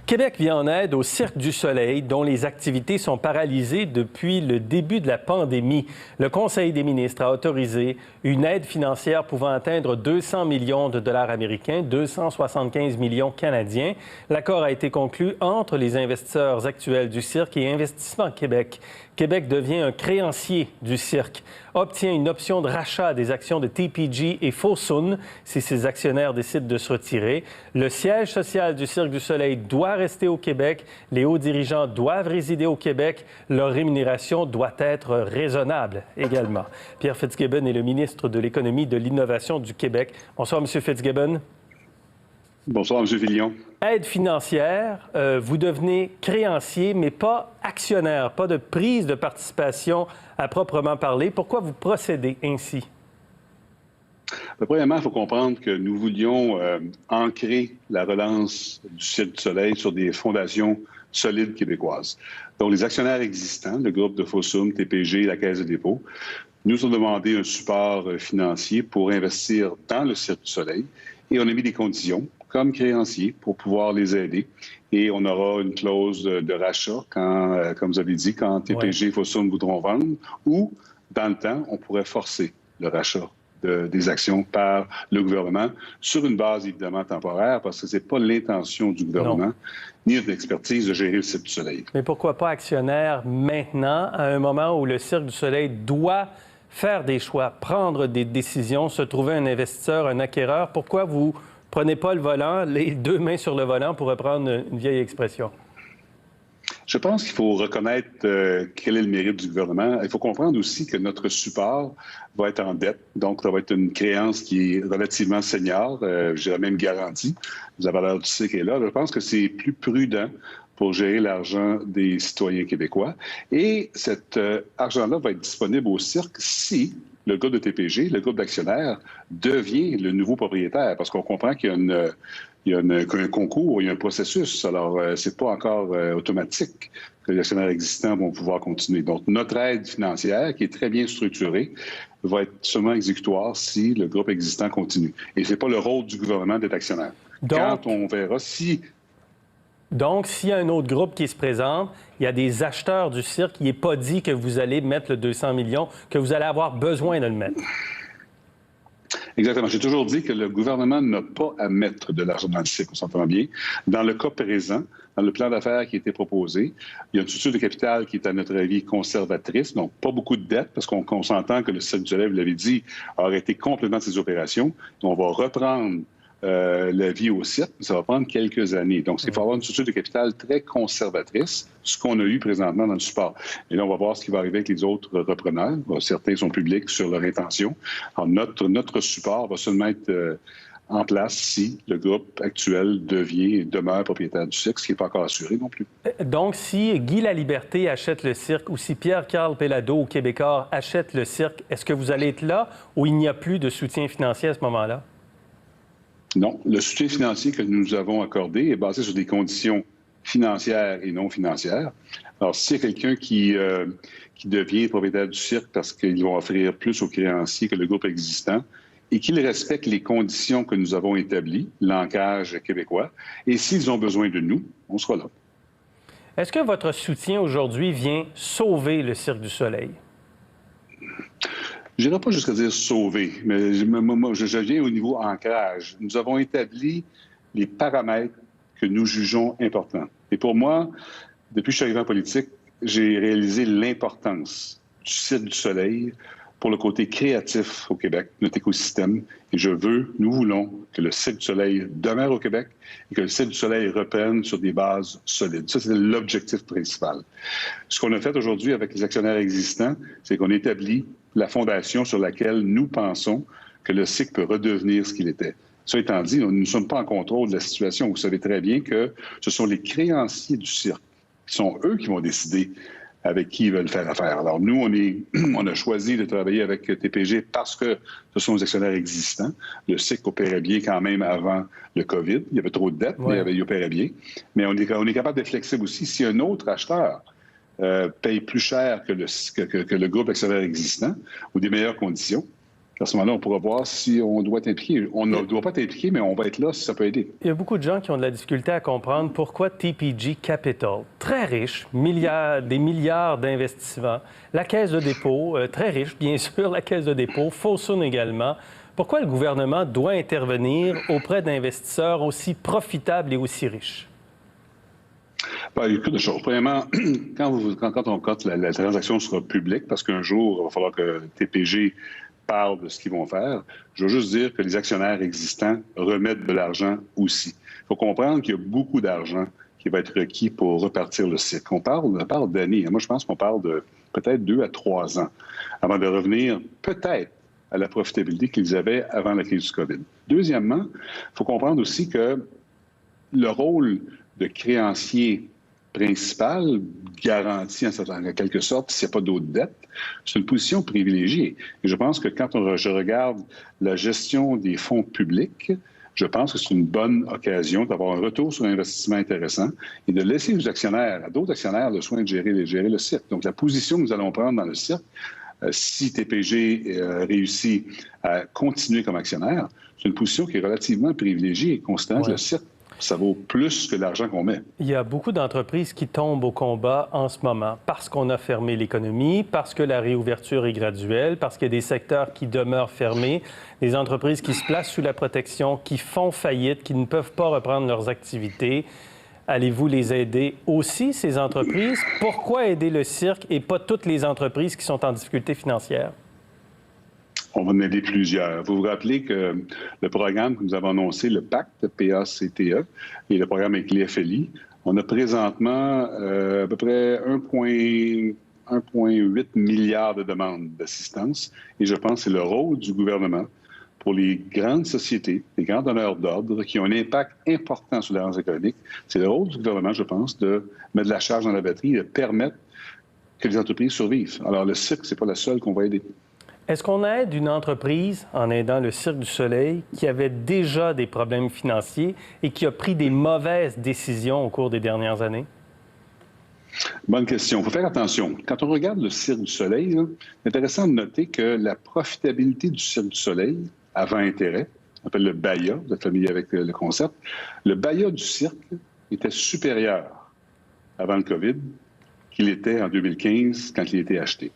Québec vient en aide au Cirque du Soleil, dont les activités sont paralysées depuis le début de la pandémie. Le Conseil des ministres a autorisé une aide financière pouvant atteindre 200 millions de dollars américains, 275 millions canadiens. L'accord a été conclu entre les investisseurs actuels du cirque et Investissement Québec. Québec devient un créancier du cirque, obtient une option de rachat des actions de TPG et Fosun si ses actionnaires décident de se retirer. Le siège social du Cirque du Soleil doit rester au Québec. Les hauts dirigeants doivent résider au Québec. Leur rémunération doit être raisonnable également. Pierre Fitzgibbon est le ministre de l'Économie et de l'Innovation du Québec. Bonsoir, M. Fitzgibbon. Bonsoir, M. Fillon. Aide financière, vous devenez créancier, mais pas actionnaire, pas de prise de participation à proprement parler. Pourquoi vous procédez ainsi? Premièrement, il faut comprendre que nous voulions ancrer la relance du Cirque du Soleil sur des fondations solides québécoises. Donc, les actionnaires existants, le groupe de Fosun, TPG, la Caisse de dépôt, nous ont demandé un support financier pour investir dans le Cirque du Soleil et on a mis des conditions comme créanciers pour pouvoir les aider. Et on aura une clause de rachat, quand, comme vous avez dit, quand TPG et Fosun voudront vendre, ou, dans le temps, on pourrait forcer le rachat des actions par le gouvernement, sur une base évidemment temporaire, parce que ce n'est pas l'intention du gouvernement, ni de l'expertise de gérer le Cirque du Soleil. Mais pourquoi pas actionnaire maintenant, à un moment où le Cirque du Soleil doit faire des choix, prendre des décisions, se trouver un investisseur, un acquéreur? Pourquoi vous prenez pas le volant, les deux mains sur le volant, pour reprendre une vieille expression? Je pense qu'il faut reconnaître quel est le mérite du gouvernement. Il faut comprendre aussi que notre support va être en dette. Donc, ça va être une créance qui est relativement senior, je dirais même garantie. La valeur du CIC est là. Je pense que c'est plus prudent pour gérer l'argent des citoyens québécois. Et cet argent-là va être disponible au cirque si le groupe de TPG, le groupe d'actionnaires, devient le nouveau propriétaire. Parce qu'on comprend qu'il y a un concours, il y a un processus. Alors, c'est pas encore automatique que les actionnaires existants vont pouvoir continuer. Donc, notre aide financière, qui est très bien structurée, va être seulement exécutoire si le groupe existant continue. Et c'est pas le rôle du gouvernement d'être actionnaire. Quand on verra si... Donc, s'il y a un autre groupe qui se présente, il y a des acheteurs du cirque, il n'est pas dit que vous allez mettre le 200 millions, que vous allez avoir besoin de le mettre. Exactement. J'ai toujours dit que le gouvernement n'a pas à mettre de l'argent dans le cirque, on s'entend bien. Dans le cas présent, dans le plan d'affaires qui a été proposé, il y a une structure de capital qui est, à notre avis, conservatrice, donc pas beaucoup de dettes, parce qu'on s'entend que le Cirque du Soleil, vous l'avez dit, a arrêté complètement de ses opérations. On va reprendre la vie au cirque, ça va prendre quelques années. Donc, il faut avoir une structure de capital très conservatrice, ce qu'on a eu présentement dans le support. Et là, on va voir ce qui va arriver avec les autres repreneurs. Certains sont publics sur leur intention. Alors, notre support va seulement être en place si le groupe actuel demeure propriétaire du cirque, ce qui n'est pas encore assuré non plus. Donc, si Guy Laliberté achète le cirque ou si Pierre-Carl Péladeau au Québécois achète le cirque, est-ce que vous allez être là ou il n'y a plus de soutien financier à ce moment-là? Non. Le soutien financier que nous avons accordé est basé sur des conditions financières et non financières. Alors, s'il y a quelqu'un qui devient propriétaire du cirque parce qu'ils vont offrir plus aux créanciers que le groupe existant et qu'ils respectent les conditions que nous avons établies, l'ancrage québécois, et s'ils ont besoin de nous, on sera là. Est-ce que votre soutien aujourd'hui vient sauver le Cirque du Soleil? Je n'irai pas jusqu'à dire sauver, mais moi, je viens au niveau ancrage. Nous avons établi les paramètres que nous jugeons importants. Et pour moi, depuis que je suis arrivé en politique, j'ai réalisé l'importance du Cirque du Soleil pour le côté créatif au Québec, notre écosystème. Et nous voulons que le Cirque du Soleil demeure au Québec et que le Cirque du Soleil reprenne sur des bases solides. Ça, c'est l'objectif principal. Ce qu'on a fait aujourd'hui avec les actionnaires existants, c'est qu'on établit la fondation sur laquelle nous pensons que le cirque peut redevenir ce qu'il était. Ça étant dit, nous ne sommes pas en contrôle de la situation. Vous savez très bien que ce sont les créanciers du cirque qui sont eux qui vont décider avec qui ils veulent faire affaire. Alors nous, on a choisi de travailler avec TPG parce que ce sont des actionnaires existants. Le cirque opérait bien quand même avant le COVID. Il y avait trop de dettes, mais il opérait bien. Mais on est capable d'être flexible aussi. Si un autre acheteur paye plus cher que le groupe actionnaire existant ou des meilleures conditions, À ce moment-là, on pourra voir si on doit être impliqué. On ne doit pas être impliqué, mais on va être là si ça peut aider. Il y a beaucoup de gens qui ont de la difficulté à comprendre pourquoi TPG Capital, très riche, des milliards d'investissements, la Caisse de dépôt, très riche, bien sûr, la Caisse de dépôt, Fosun également, pourquoi le gouvernement doit intervenir auprès d'investisseurs aussi profitables et aussi riches? Bien, il y a beaucoup de choses. Premièrement, quand la transaction sera publique, parce qu'un jour, il va falloir que TPG parle de ce qu'ils vont faire, je veux juste dire que les actionnaires existants remettent de l'argent aussi. Il faut comprendre qu'il y a beaucoup d'argent qui va être requis pour repartir le site. On parle d'années. Moi, je pense qu'on parle de peut-être 2 à 3 ans avant de revenir peut-être à la profitabilité qu'ils avaient avant la crise du COVID. Deuxièmement, il faut comprendre aussi que le rôle de créancier principal garantit en quelque sorte s'il n'y a pas d'autres dettes. C'est une position privilégiée. Et je pense que quand je regarde la gestion des fonds publics, je pense que c'est une bonne occasion d'avoir un retour sur investissement intéressant et de laisser aux actionnaires, à d'autres actionnaires, le soin de gérer le cirque. Donc, la position que nous allons prendre dans le cirque, si TPG réussit à continuer comme actionnaire, c'est une position qui est relativement privilégiée, considérant que le cirque, ça vaut plus que l'argent qu'on met. Il y a beaucoup d'entreprises qui tombent au combat en ce moment parce qu'on a fermé l'économie, parce que la réouverture est graduelle, parce qu'il y a des secteurs qui demeurent fermés, des entreprises qui se placent sous la protection, qui font faillite, qui ne peuvent pas reprendre leurs activités. Allez-vous les aider aussi, ces entreprises? Pourquoi aider le cirque et pas toutes les entreprises qui sont en difficulté financière? On va en aider plusieurs. Vous vous rappelez que le programme que nous avons annoncé, le PACTE, P-A-C-T-E, et le programme avec l'IFLI, on a présentement à peu près 1,8 milliard de demandes d'assistance. Et je pense que c'est le rôle du gouvernement pour les grandes sociétés, les grands donneurs d'ordre qui ont un impact important sur la relance économique. C'est le rôle du gouvernement, je pense, de mettre de la charge dans la batterie et de permettre que les entreprises survivent. Alors, le cirque, ce n'est pas la seule qu'on va aider. Est-ce qu'on aide une entreprise en aidant le Cirque du Soleil qui avait déjà des problèmes financiers et qui a pris des mauvaises décisions au cours des dernières années? Bonne question. Il faut faire attention. Quand on regarde le Cirque du Soleil, c'est intéressant de noter que la profitabilité du Cirque du Soleil, avant intérêt, on appelle le BAIA, vous êtes familier avec le concept, le BAIA du cirque était supérieur avant le COVID qu'il était en 2015 quand il a été acheté.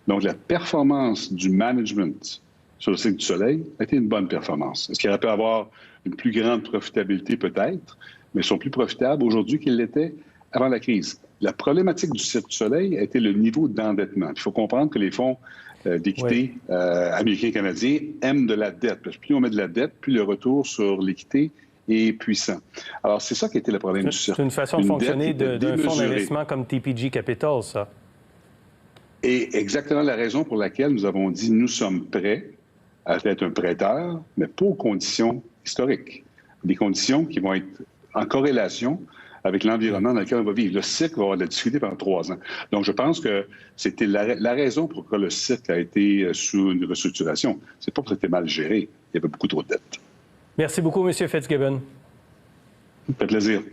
Donc, la performance du management sur le Cirque du Soleil a été une bonne performance. Est-ce qu'il aurait pu avoir une plus grande profitabilité? Peut-être, mais ils sont plus profitables aujourd'hui qu'ils l'étaient avant la crise. La problématique du Cirque du Soleil a été le niveau d'endettement. Il faut comprendre que les fonds d'équité américains et canadiens aiment de la dette. Parce que plus on met de la dette, plus le retour sur l'équité est puissant. Alors, c'est ça qui a été le problème du Cirque. C'est une façon de fonctionner d'un fonds d'investissement comme TPG Capital, ça. Et exactement la raison pour laquelle nous avons dit nous sommes prêts à être un prêteur, mais pas aux conditions historiques. Des conditions qui vont être en corrélation avec l'environnement dans lequel on va vivre. Le cirque va avoir de la difficulté pendant 3 ans. Donc, je pense que c'était la raison pour laquelle le cirque a été sous une restructuration. C'est pas parce que c'était mal géré. Il y avait beaucoup trop de dettes. Merci beaucoup, M. Fitzgibbon. Ça fait plaisir.